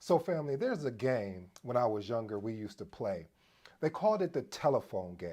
So family, there's a game when I was younger we used to play. They called it the telephone game.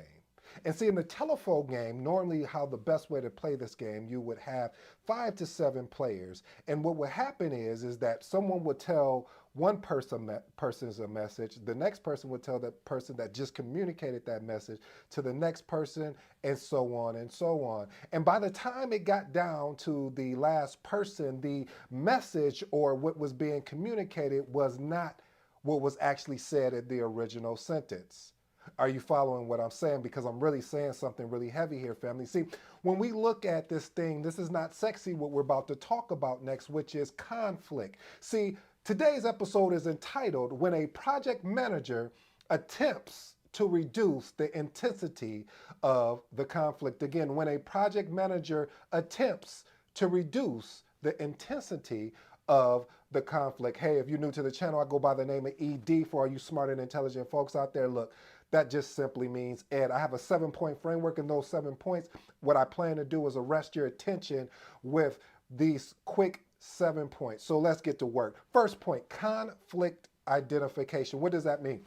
And see, in the telephone game, normally how the best way to play this game, you would have 5 to 7 players. And what would happen is that someone would tell one person's a message, the next person would tell the person that just communicated that message to the next person, and so on and so on. And by the time it got down to the last person, the message or what was being communicated was not what was actually said in the original sentence. Are you following what I'm saying? Because I'm really saying something really heavy here, family. See, when we look at this thing, this is not sexy what we're about to talk about next, which is conflict. See, today's episode is entitled When a Project Manager Attempts to Reduce the Intensity of the Conflict. Again, when a project manager attempts to reduce the intensity of the conflict. Hey, if you're new to the channel, I go by the name of ED. For all you smart and intelligent folks out there, look, that just simply means Ed. I have a 7-point framework, and those 7 points, what I plan to do is arrest your attention with these quick 7 points. So let's get to work. First point, conflict identification. What does that mean?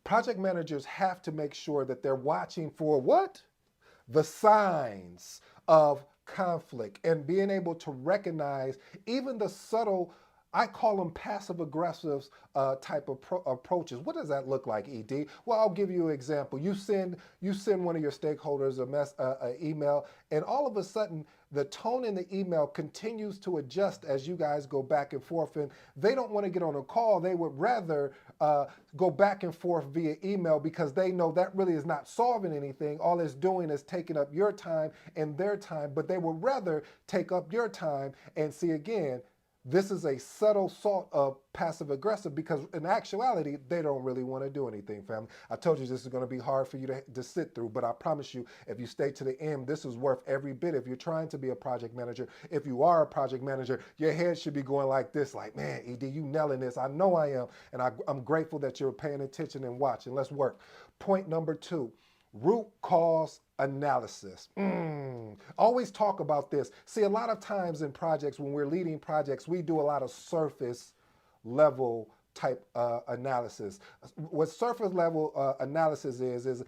Project managers have to make sure that they're watching for what? The signs of conflict and being able to recognize even the subtle, I call them passive aggressive type of approaches. What does that look like, ED? Well, I'll give you an example. You send one of your stakeholders a email, and all of a sudden the tone in the email continues to adjust as you guys go back and forth, and they don't want to get on a call. They would rather go back and forth via email because they know that really is not solving anything. All it's doing is taking up your time and their time, but they would rather take up your time. And see, again, this is a subtle sort of passive aggressive because in actuality, they don't really want to do anything, family. I told you this is going to be hard for you to sit through, but I promise you, if you stay to the end, this is worth every bit. If you're trying to be a project manager, if you are a project manager, your head should be going like this, like, man, ED, you nailing this. I know I am. And I'm grateful that you're paying attention and watching. Let's work. Point number 2. Root cause analysis. Always talk about this. See, a lot of times in projects, when we're leading projects, we do a lot of surface level type analysis. What surface level analysis is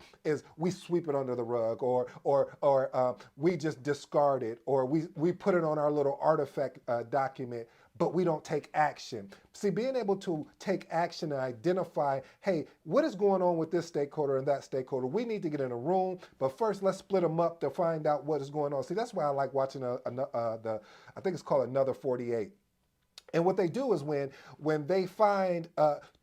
we sweep it under the rug, or we just discard it, or we put it on our little artifact document, but we don't take action. See, being able to take action and identify, hey, what is going on with this stakeholder and that stakeholder? We need to get in a room, but first let's split them up to find out what is going on. See, that's why I like watching I think it's called Another 48. And what they do is when they find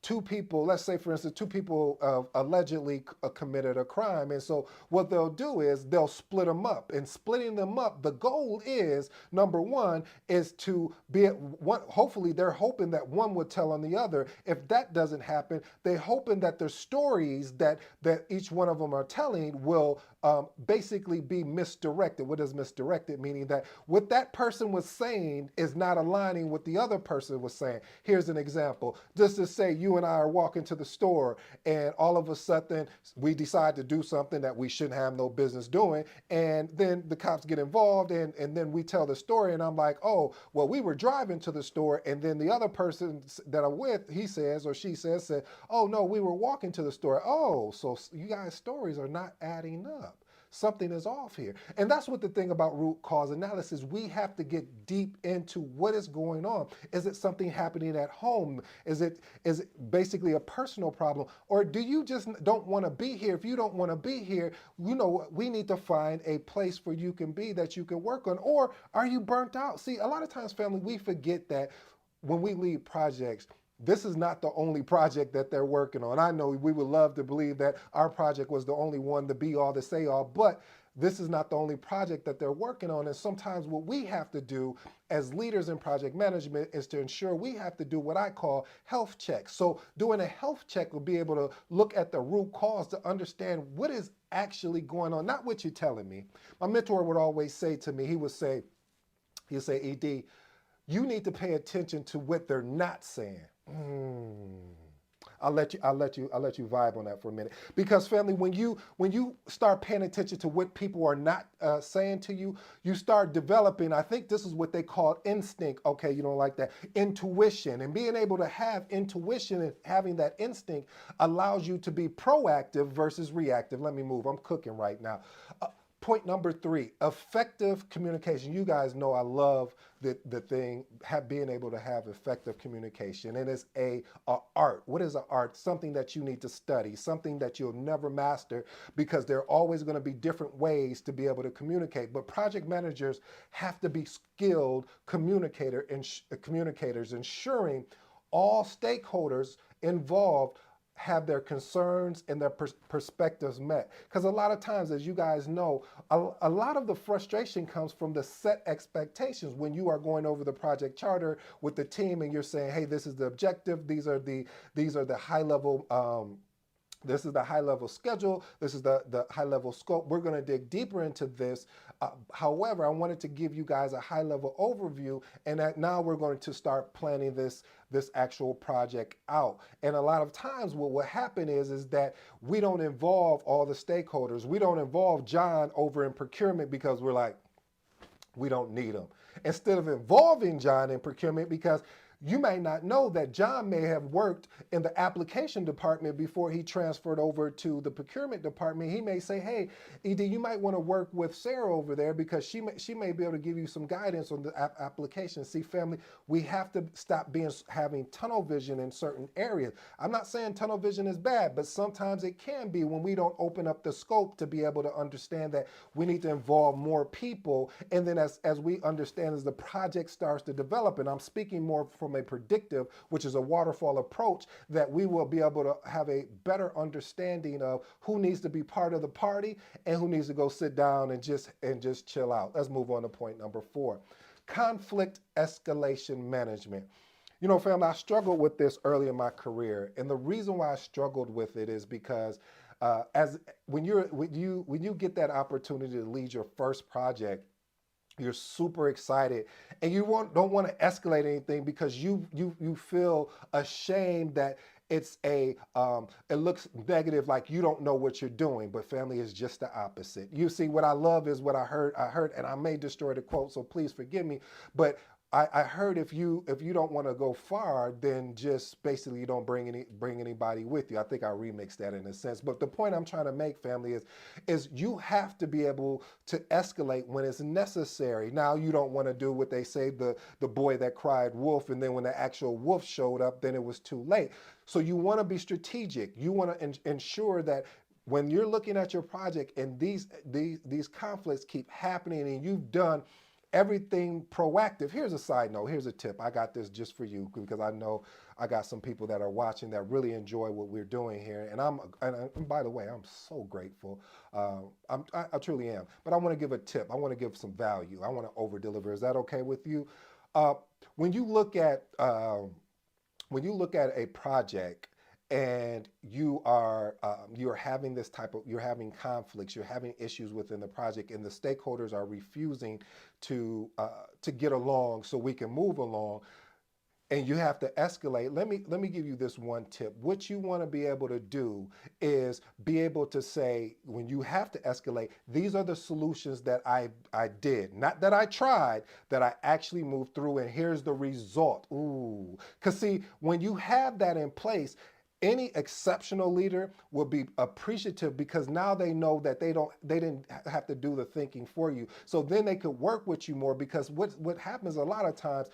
2 people, let's say for instance, 2 people allegedly committed a crime. And so what they'll do is they'll split them up. And splitting them up, the goal is, number 1, is to be one. Hopefully they're hoping that one would tell on the other. If that doesn't happen, they're hoping that the stories that each one of them are telling will basically be misdirected. What does misdirected? Meaning that what that person was saying is not aligning with the other person was saying. Here's an example. Just to say you and I are walking to the store, and all of a sudden we decide to do something that we shouldn't have no business doing, and then the cops get involved, and then we tell the story, and I'm like, oh, well, we were driving to the store, and then the other person that I'm with, he says or she says, oh no, we were walking to the store. Oh, so you guys' stories are not adding up. Something is off here. And that's what the thing about root cause analysis, we have to get deep into what is going on. Is it something happening at home? Is it basically a personal problem? Or do you just don't want to be here? If you don't want to be here, you know, we need to find a place where you can be that you can work on. Or are you burnt out? See, a lot of times, family, we forget that when we lead projects, this is not the only project that they're working on. I know we would love to believe that our project was the only one, the be all, the say all, but this is not the only project that they're working on. And sometimes what we have to do as leaders in project management is to ensure we have to do what I call health checks. So doing a health check will be able to look at the root cause to understand what is actually going on, not what you're telling me. My mentor would always say to me, he'd say, ED, you need to pay attention to what they're not saying. I'll let you vibe on that for a minute. Because family, when you start paying attention to what people are not saying to you, you start developing. I think this is what they call instinct. Okay, you don't like that, intuition, and being able to have intuition and having that instinct allows you to be proactive versus reactive. Let me move. I'm cooking right now. Point number 3, effective communication. You guys know I love the thing, being able to have effective communication. And it's a art. What is an art? Something that you need to study, something that you'll never master, because there are always going to be different ways to be able to communicate. But project managers have to be skilled communicators, ensuring all stakeholders involved have their concerns and their perspectives met. Because a lot of times, as you guys know, a lot of the frustration comes from the set expectations when you are going over the project charter with the team and you're saying, hey, this is the objective, these are the high level this is the high level schedule. This is the high level scope. We're going to dig deeper into this. However, I wanted to give you guys a high level overview, and that now we're going to start planning this actual project out. And a lot of times what will happen is that we don't involve all the stakeholders. We don't involve John over in procurement because we're like, we don't need him. Instead of involving John in procurement, because you may not know that John may have worked in the application department before he transferred over to the procurement department. He may say, hey, ED, you might want to work with Sarah over there because she may be able to give you some guidance on the application. See, family, we have to stop having tunnel vision in certain areas. I'm not saying tunnel vision is bad, but sometimes it can be when we don't open up the scope to be able to understand that we need to involve more people. And then as we understand, as the project starts to develop, and I'm speaking more from a predictive, which is a waterfall approach, that we will be able to have a better understanding of who needs to be part of the party and who needs to go sit down and just chill out. Let's move on to point number 4. Conflict escalation management. You know, family, I struggled with this early in my career, and the reason why I struggled with it is because when you get that opportunity to lead your first project, you're super excited, and you don't want to escalate anything because you feel ashamed that it looks negative, like you don't know what you're doing. But family, is just the opposite. You see, what I love is what I heard, and I may destroy the quote, so please forgive me, but I heard if you don't want to go far, then just basically you don't bring anybody with you. I think I remixed that in a sense. But the point I'm trying to make, family, is you have to be able to escalate when it's necessary. Now, you don't want to do what they say, the boy that cried wolf, and then when the actual wolf showed up, then it was too late. So you want to be strategic. You want to ensure that when you're looking at your project and these conflicts keep happening and you've done everything proactive. Here's a side note. Here's a tip. I got this just for you because I know I got some people that are watching that really enjoy what we're doing here. And by the way, I'm so grateful. I truly am. But I want to give a tip. I want to give some value. I want to over deliver. Is that okay with you? When you look at a project, and you're having you're having conflicts, you're having issues within the project, and the stakeholders are refusing to get along so we can move along, and you have to escalate. Let me give you this one tip. What you want to be able to do is be able to say, when you have to escalate, these are the solutions that I did, not that I tried, that I actually moved through, and here's the result. Ooh, because see, when you have that in place, any exceptional leader will be appreciative because now they know that they didn't have to do the thinking for you. So then they could work with you more, because what happens a lot of times,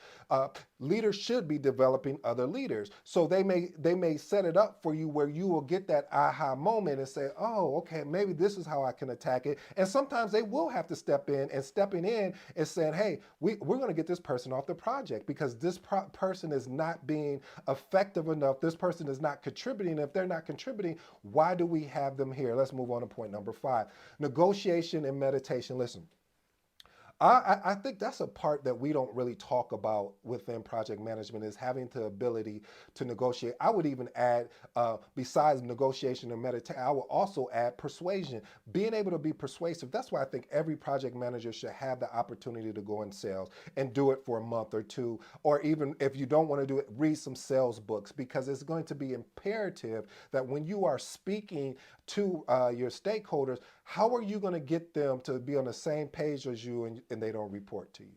leaders should be developing other leaders. So they may set it up for you where you will get that aha moment and say, oh, okay, maybe this is how I can attack it. And sometimes they will have to step in, and stepping in and saying, hey, we're going to get this person off the project because this person is not being effective enough. This person is not contributing. If they're not contributing, why do we have them here? Let's move on to point number 5. Negotiation and meditation. Listen, I think that's a part that we don't really talk about within project management is having the ability to negotiate. I would even add, besides negotiation and meditation, I would also add persuasion, being able to be persuasive. That's why I think every project manager should have the opportunity to go in sales and do it for a month or two, or even if you don't want to do it, read some sales books, because it's going to be imperative that when you are speaking to your stakeholders, how are you going to get them to be on the same page as you and they don't report to you?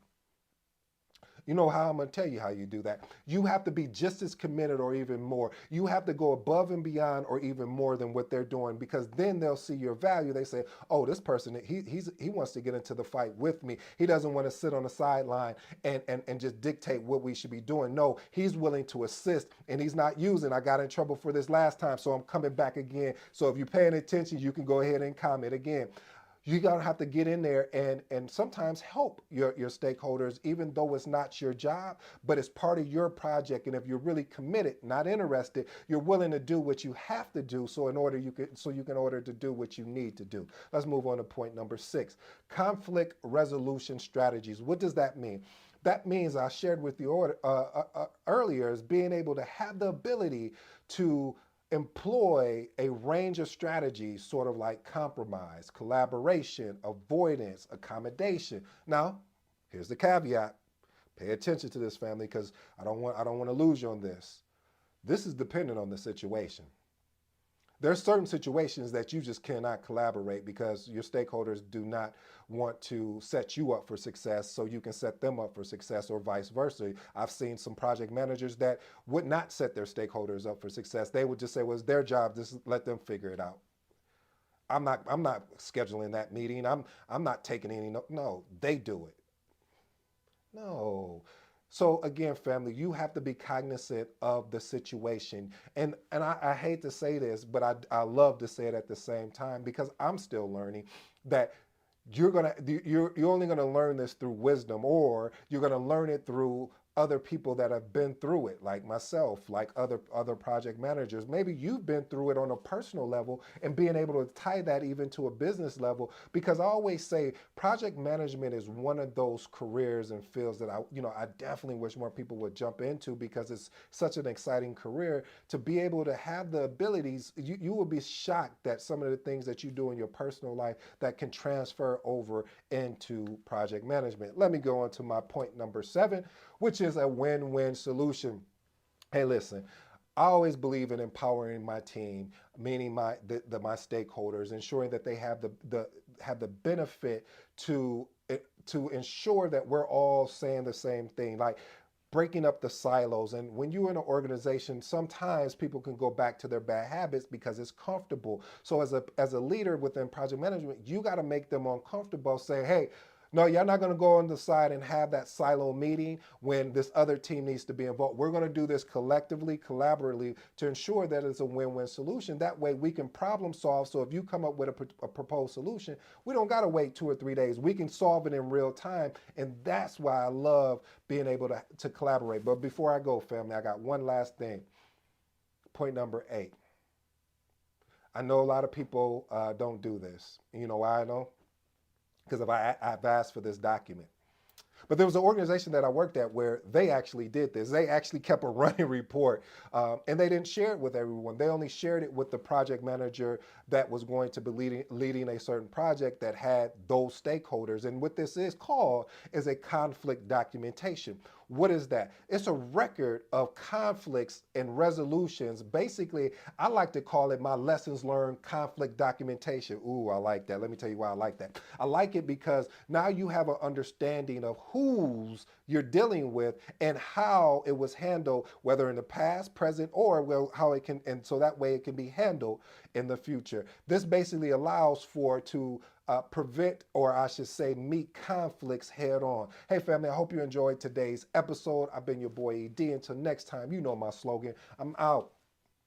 You know how I'm going to tell you how you do that. You have to be just as committed or even more. You have to go above and beyond or even more than what they're doing, because then they'll see your value. They say, oh, this person, he wants to get into the fight with me. He doesn't want to sit on the sideline and just dictate what we should be doing. No, he's willing to assist, and he's not using, I got in trouble for this last time, so I'm coming back again. So if you're paying attention, you can go ahead and comment again. You gotta have to get in there and sometimes help your stakeholders, even though it's not your job, but it's part of your project. And if you're really committed, not interested, you're willing to do what you have to do so you can order to do what you need to do. Let's move on to point number 6. Conflict resolution strategies. What does that mean? That means, I shared with you earlier, is being able to have the ability to employ a range of strategies, sort of like compromise, collaboration, avoidance, accommodation. Now, here's the caveat. Pay attention to this, family, because I don't want to lose you on this. This is dependent on the situation. There's certain situations that you just cannot collaborate because your stakeholders do not want to set you up for success so you can set them up for success, or vice versa. I've seen some project managers that would not set their stakeholders up for success. They would just say, well, it's their job, just let them figure it out. I'm not scheduling that meeting. I'm not taking any no, they do it. No. So again, family, you have to be cognizant of the situation. And I hate to say this, but I love to say it at the same time, because I'm still learning that you're only gonna learn this through wisdom, or you're gonna learn it through other people that have been through it, like myself, like other project managers. Maybe you've been through it on a personal level, and being able to tie that even to a business level. Because I always say project management is one of those careers and fields that I definitely wish more people would jump into, because it's such an exciting career to be able to have the abilities. You will be shocked that some of the things that you do in your personal life that can transfer over into project management. Let me go on to my point number 7, which is a win-win solution. Hey, listen, I always believe in empowering my team, meaning my stakeholders, ensuring that they have the benefit to ensure that we're all saying the same thing. Like, breaking up the silos. And when you're in an organization, sometimes people can go back to their bad habits because it's comfortable. So as a leader within project management, you got to make them uncomfortable, saying, hey, no, you're not going to go on the side and have that silo meeting when this other team needs to be involved. We're going to do this collectively, collaboratively, to ensure that it's a win-win solution. That way we can problem solve. So if you come up with a proposed solution, we don't got to wait 2 or 3 days. We can solve it in real time. And that's why I love being able to collaborate. But before I go, family, I got one last thing. Point number 8. I know a lot of people don't do this. You know why I know? Because I've asked for this document. But there was an organization that I worked at where they actually did this. They actually kept a running report, and they didn't share it with everyone. They only shared it with the project manager that was going to be leading a certain project that had those stakeholders. And what this is called is a conflict documentation. What is that? It's a record of conflicts and resolutions. Basically, I like to call it my lessons learned conflict documentation. Ooh, I like that. Let me tell you why I like that. I like it because now you have an understanding of who's you're dealing with and how it was handled, whether in the past, present, or well, how it can, and so that way it can be handled in the future. This basically allows for to prevent, or I should say, meet conflicts head on. Hey, family, I hope you enjoyed today's episode. I've been your boy ED. Until next time, you know my slogan. I'm out.